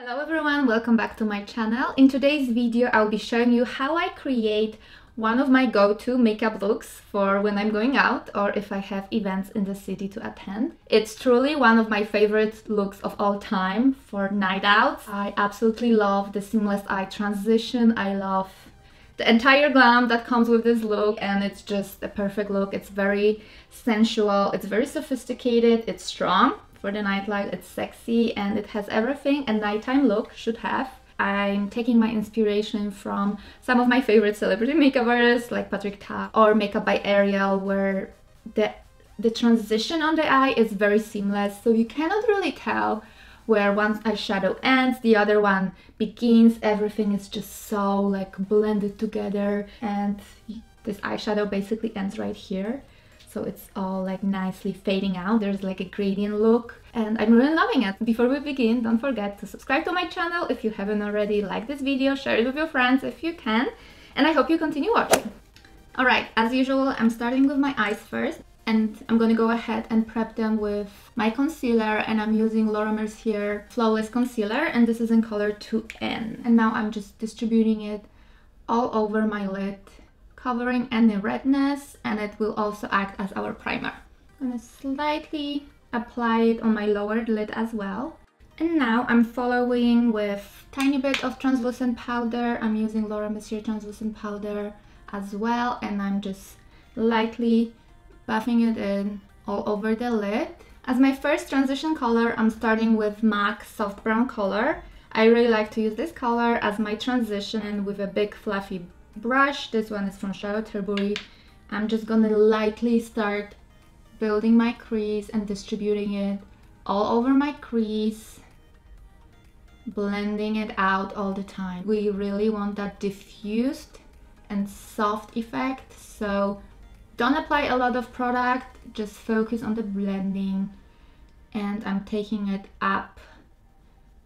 Hello everyone, welcome back to my channel. In today's video I'll be showing you how I create one of my go-to makeup looks for when I'm going out or if I have events in the city to attend. It's truly one of my favorite looks of all time for night outs. I absolutely love the seamless eye transition. I love the entire glam that comes with this look, and it's just a perfect look. It's very sensual, it's very sophisticated, it's strong. For the nightlife, it's sexy, and it has everything a nighttime look should have. I'm taking my inspiration from some of my favorite celebrity makeup artists like Patrick Ta or Makeup by Ariel, where the transition on the eye is very seamless, so you cannot really tell where one eyeshadow ends, the other one begins. Everything is just so like blended together, and this eyeshadow basically ends right here. So it's all like nicely fading out. There's like a gradient look, and I'm really loving it. Before we begin, don't forget to subscribe to my channel if you haven't already, like this video, share it with your friends if you can, and I hope you continue watching. Alright, as usual, I'm starting with my eyes first, and I'm gonna go ahead and prep them with my concealer, and I'm using Mercier Flawless Concealer, and this is in color 2N. And now I'm just distributing it all over my lid, covering any redness, and it will also act as our primer. I'm gonna slightly apply it on my lower lid as well. And now I'm following with tiny bit of translucent powder. I'm using Mercier translucent powder as well, and I'm just lightly buffing it in all over the lid. As my first transition color, I'm starting with MAC Soft Brown color. I really like to use this color as my transition with a big fluffy brush. This one is from Tilbury. I'm just gonna lightly start building my crease and distributing it all over my crease, blending it out all the time. We really want that diffused and soft effect, so don't apply a lot of product, just focus on the blending. And I'm taking it up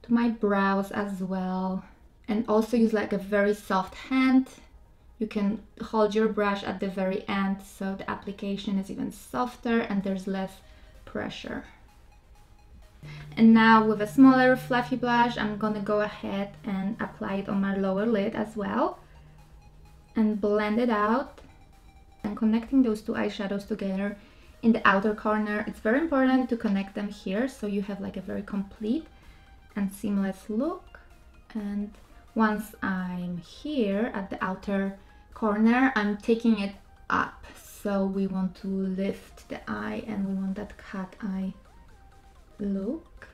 to my brows as well, and also use like a very soft hand. You can hold your brush at the very end, so the application is even softer and there's less pressure. And now with a smaller fluffy blush, I'm gonna go ahead and apply it on my lower lid as well and blend it out. And connecting those two eyeshadows together in the outer corner, it's very important to connect them here so you have like a very complete and seamless look. And once I'm here at the outer corner, I'm taking it up, so we want to lift the eye and we want that cat eye look.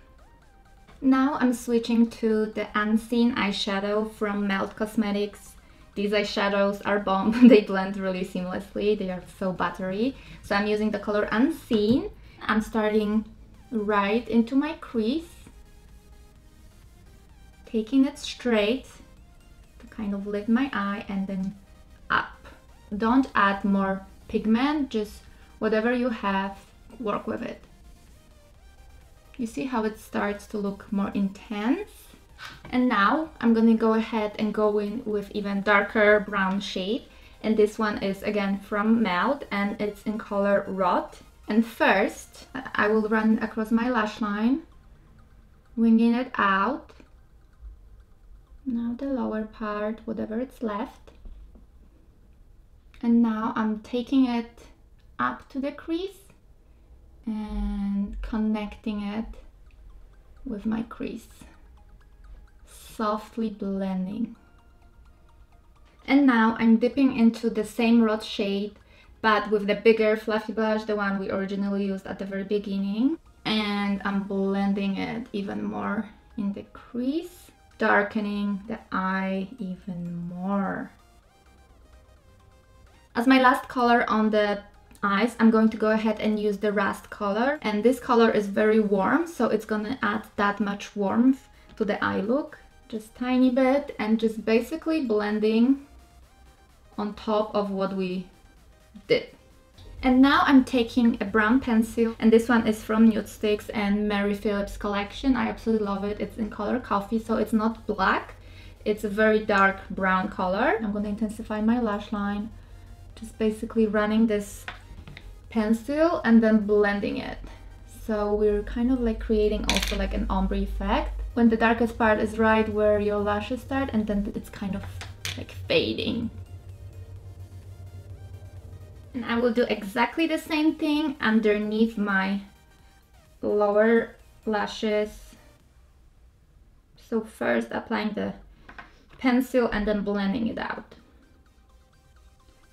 Now I'm switching to the Unseen eyeshadow from Melt Cosmetics. These eyeshadows are bomb. They blend really seamlessly, they are so buttery. So I'm using the color Unseen. I'm starting right into my crease, taking it straight to kind of lift my eye, and then up. Don't add more pigment, just whatever you have, work with it. You see how it starts to look more intense? And now I'm gonna go ahead and go in with even darker brown shade, and this one is again from Melt, and it's in color Rott. And first I will run across my lash line, winging it out. Now the lower part, whatever it's left. And now I'm taking it up to the crease and connecting it with my crease, softly blending. And now I'm dipping into the same Rott shade, but with the bigger fluffy blush, the one we originally used at the very beginning. And I'm blending it even more in the crease, darkening the eye even more. As my last color on the eyes, I'm going to go ahead and use the Rust color, and this color is very warm, so it's gonna add that much warmth to the eye look. Just tiny bit, and just basically blending on top of what we did. And now I'm taking a brown pencil, and this one is from Nudestix and Phillips collection. I absolutely love it. It's in color coffee, so it's not black, it's a very dark brown color. I'm gonna intensify my lash line, just basically running this pencil and then blending it. So we're kind of like creating also like an ombre effect. when the darkest part is right where your lashes start, and then it's kind of like fading. And I will do exactly the same thing underneath my lower lashes. So first applying the pencil and then blending it out.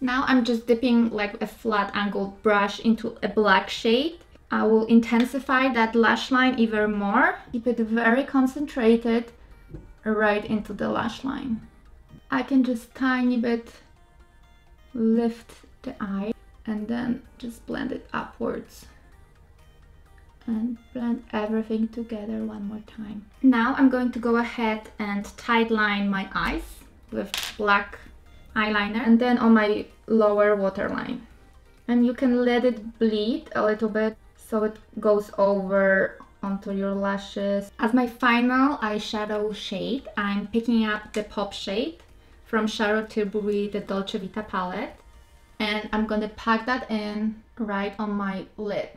Now I'm just dipping like a flat angled brush into a black shade. I will intensify that lash line even more. Keep it very concentrated right into the lash line. I can just tiny bit lift the eye and then just blend it upwards and blend everything together one more time. Now I'm going to go ahead and tight line my eyes with black eyeliner and then on my lower waterline. And you can let it bleed a little bit so it goes over onto your lashes. As my final eyeshadow shade, I'm picking up the Pop shade from Tilbury, the Dolce Vita palette. And I'm gonna pack that in right on my lid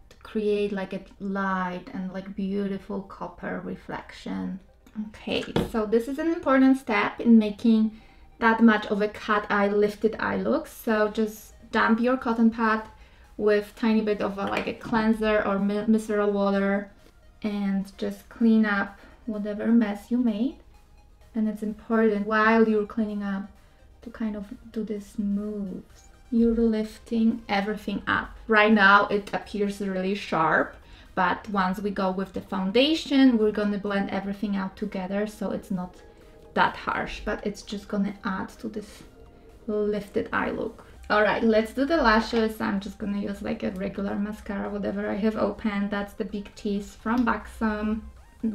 to create like a light and like beautiful copper reflection. Okay, so this is an important step in making that much of a cat eye, lifted eye look. So just damp your cotton pad with tiny bit of like a cleanser or micellar water and just clean up whatever mess you made. And it's important while you're cleaning up to kind of do this moves. You're lifting everything up. Right now it appears really sharp, but once we go with the foundation, we're gonna blend everything out together so it's not that harsh, but it's just gonna add to this lifted eye look. Alright, let's do the lashes. I'm just gonna use like a regular mascara, whatever I have open. That's the Big Tease from Xoxo.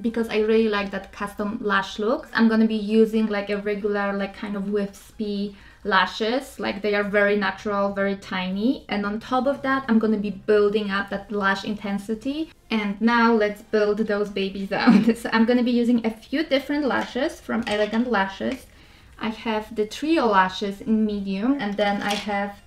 Because I really like that custom lash look, I'm gonna be using like a regular, like kind of wispy lashes. Like they are very natural, very tiny. And on top of that, I'm gonna be building up that lash intensity. And now let's build those babies out. So I'm gonna be using a few different lashes from Elagant Lashes. I have the trio lashes in medium, and then I have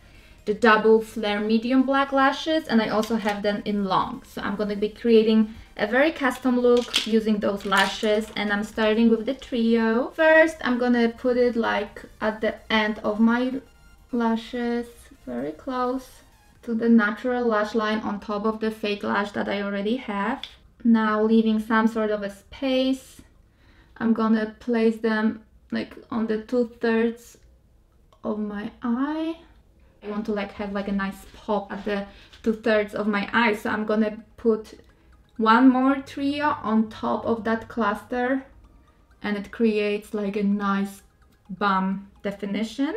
the double flare medium black lashes, and I also have them in long. So I'm gonna be creating a very custom look using those lashes, and I'm starting with the trio. First, I'm gonna put it like at the end of my lashes, very close to the natural lash line on top of the fake lash that I already have. Now leaving some sort of a space, I'm gonna place them like on the 2/3 of my eye. I want to like have like a nice pop at the 2/3 of my eye, so I'm gonna put one more trio on top of that cluster, and it creates like a nice Balm definition.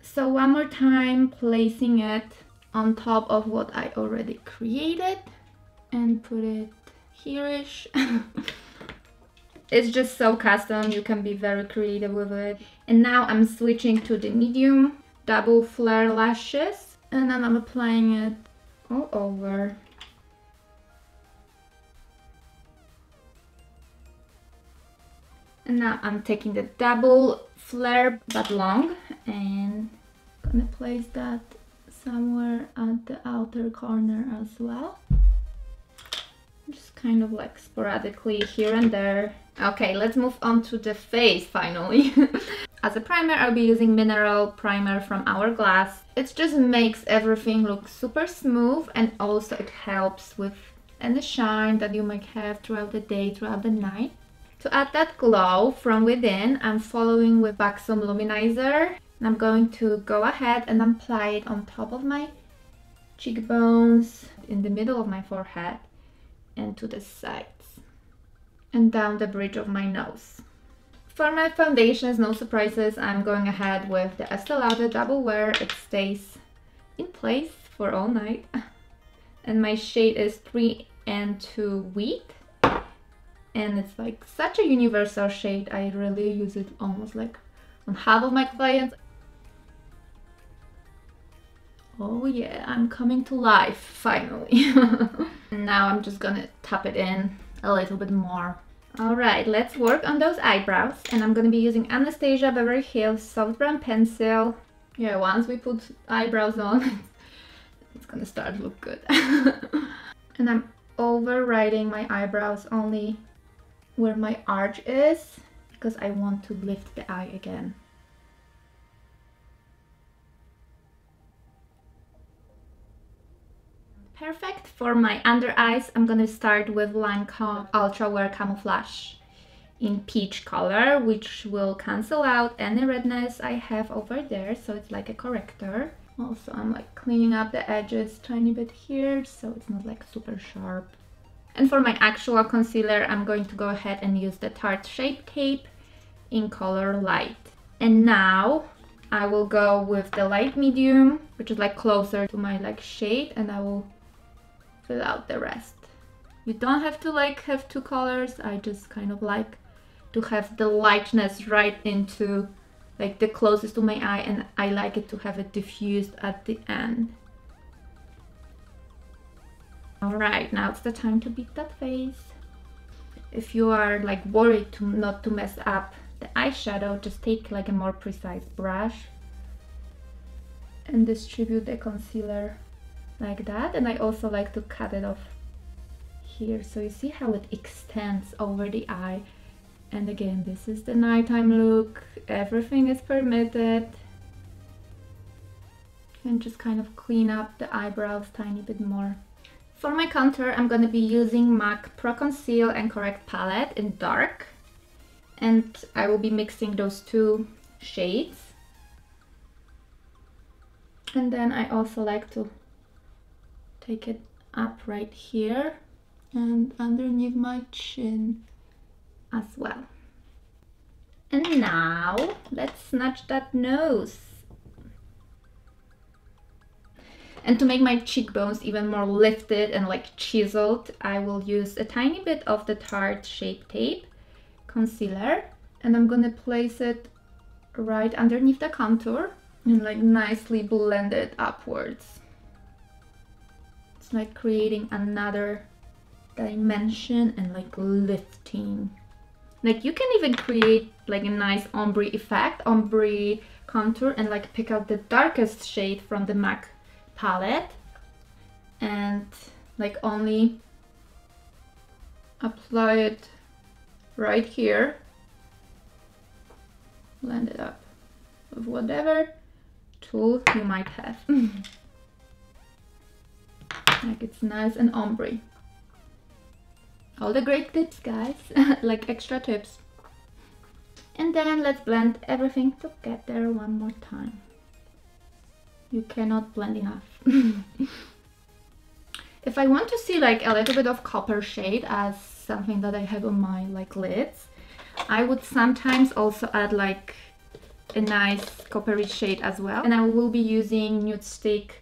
So one more time, placing it on top of what I already created and put it here-ish. It's just so custom, you can be very creative with it. And now I'm switching to the medium double flare lashes, and then I'm applying it all over. And now I'm taking the double flare but long and gonna place that somewhere at the outer corner as well. Just kind of like sporadically here and there. Okay, let's move on to the face finally. As a primer, I'll be using Mineral Primer from Hourglass. It just makes everything look super smooth, and also it helps with any shine that you might have throughout the day, throughout the night. To add that glow from within, I'm following with Xoxo Luminizer. And I'm going to go ahead and apply it on top of my cheekbones, in the middle of my forehead, and to the sides, and down the bridge of my nose. For my foundations, no surprises, I'm going ahead with the Estee Lauder Double Wear. It stays in place for all night. And my shade is 3 and 2 Wheat. And it's like such a universal shade. I really use it almost like on half of my clients. Oh yeah, I'm coming to life finally. Now I'm just gonna tap it in a little bit more. Alright, let's work on those eyebrows, and I'm gonna be using Anastasia Beverly Hills Soft Brown Pencil. Yeah, once we put eyebrows on, it's gonna start to look good. And I'm overriding my eyebrows only where my arch is, because I want to lift the eye again. Perfect. For my under eyes, I'm gonna start with Lancome Ultra Wear Camouflage in peach color, which will cancel out any redness I have over there, so it's like a corrector. Also, I'm like cleaning up the edges tiny bit here, so it's not like super sharp. And for my actual concealer, I'm going to go ahead and use the Tarte Shape Tape in color Light. And now I will go with the light medium, which is like closer to my like shade, and I will fill out the rest. You don't have to like have two colors. I just kind of like to have the lightness right into like the closest to my eye, and I like it to have it diffused at the end. Alright, now it's the time to beat that face. If you are like worried not to mess up the eyeshadow, just take like a more precise brush and distribute the concealer like that. And I also like to cut it off here, so you see how it extends over the eye. And again, this is the nighttime look, everything is permitted. And just kind of clean up the eyebrows tiny bit more. For my contour, I'm going to be using MAC Pro Conceal and Correct palette in dark, and I will be mixing those two shades. And then I also like to take it up right here and underneath my chin as well. And now let's snatch that nose. And to make my cheekbones even more lifted and like chiseled, I will use a tiny bit of the Tarte Shape Tape concealer, and I'm gonna place it right underneath the contour and like nicely blend it upwards. It's like creating another dimension and like lifting. Like you can even create like a nice ombre effect, ombre contour, and like pick out the darkest shade from the MAC palette and like only apply it right here, blend it up with whatever tool you might have. Like it's nice and ombre. All the great tips, guys. Like extra tips. And then let's blend everything together one more time. You cannot blend enough. If I want to see like a little bit of copper shade as something that I have on my like lids, I would sometimes also add like a nice coppery shade as well. And I will be using Nudestix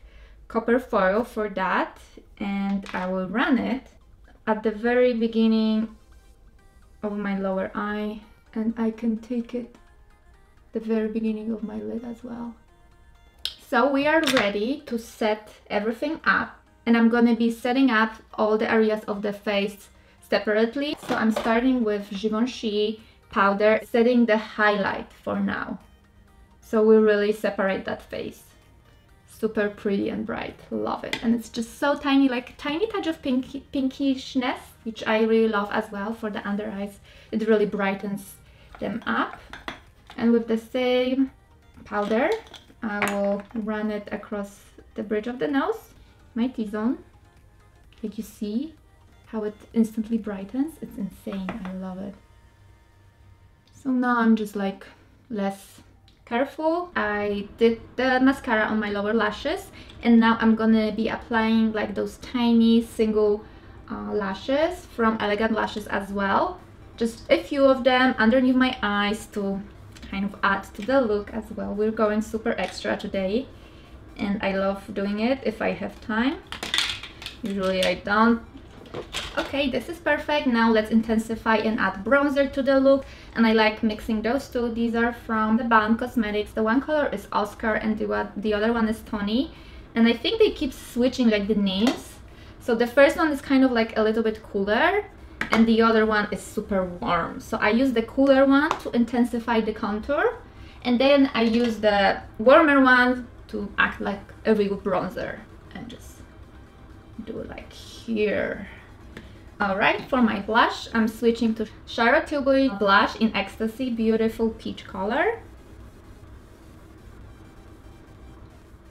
copper foil for that, and I will run it at the very beginning of my lower eye, and I can take it the very beginning of my lid as well. So we are ready to set everything up, and I'm gonna be setting up all the areas of the face separately. So I'm starting with Givenchy powder, setting the highlight for now. So we really separate that face. Super pretty and bright, love it. And it's just so tiny, like tiny touch of pinkishness, which I really love as well for the under eyes. It really brightens them up. And with the same powder, I will run it across the bridge of the nose, my T-zone. Like you see how it instantly brightens. It's insane, I love it. So now I'm just like less careful. I did the mascara on my lower lashes, and now I'm gonna be applying like those tiny single lashes from Elagant Lashes as well. Just a few of them underneath my eyes to kind of add to the look as well. We're going super extra today, and I love doing it if I have time. Usually I don't. Okay, this is perfect. Now let's intensify and add bronzer to the look, and I like mixing those two. These are from the Balm Cosmetics. The one color is Oscar and the other one is Toni, and I think they keep switching like the names. So the first one is kind of like a little bit cooler, and the other one is super warm. So I use the cooler one to intensify the contour, and then I use the warmer one to act like a real bronzer, and just do it like here. Alright, for my blush, I'm switching to Tilbury blush in Ecstasy, beautiful peach color.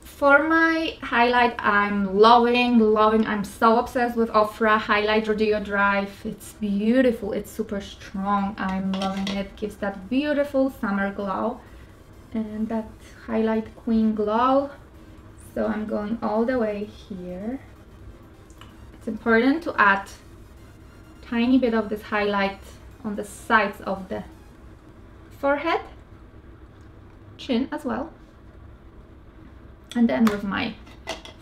For my highlight, I'm loving, I'm so obsessed with Ofra Highlight Rodeo Drive. It's beautiful, it's super strong, I'm loving it. Gives that beautiful summer glow and that highlight queen glow. So I'm going all the way here. It's important to add tiny bit of this highlight on the sides of the forehead, chin as well. And then with my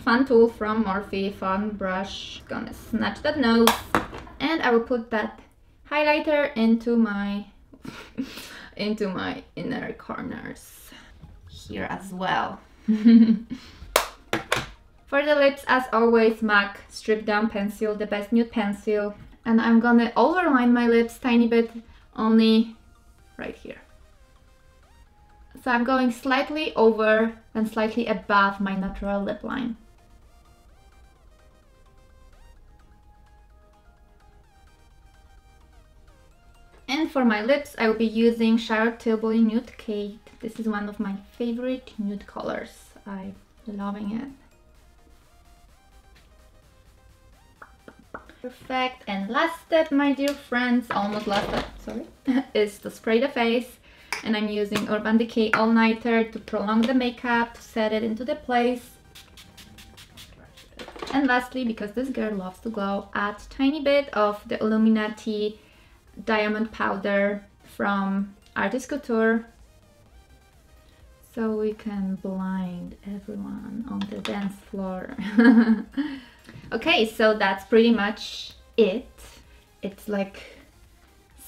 fun tool from Morphe, fun brush, gonna snatch that nose, and I will put that highlighter into my into my inner corners here as well. For the lips, as always, MAC Strip Down Pencil, the best nude pencil, and I'm gonna overline my lips tiny bit, only right here. So I'm going slightly over and slightly above my natural lip line. And for my lips, I will be using Tilbury Nude Kate. This is one of my favorite nude colors. I'm loving it. Perfect. And last step, my dear friends, almost last step, sorry, is to spray the face. And I'm using Urban Decay All Nighter to prolong the makeup, to set it into the place. And lastly, because this girl loves to glow, add a tiny bit of the Illuminati diamond powder from Couture, so we can blind everyone on the dance floor. Okay, so that's pretty much it. It's like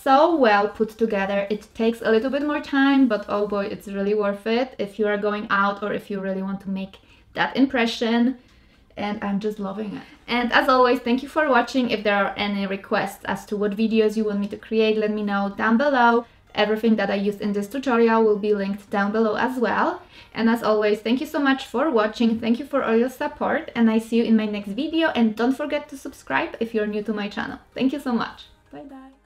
so well put together. It takes a little bit more time, but oh boy, it's really worth it if you are going out or if you really want to make that impression. And I'm just loving it. And as always, thank you for watching. If there are any requests as to what videos you want me to create, let me know down below. Everything that I used in this tutorial will be linked down below as well. And as always, thank you so much for watching. Thank you for all your support, and I see you in my next video. And don't forget to subscribe if you're new to my channel. Thank you so much. Bye bye.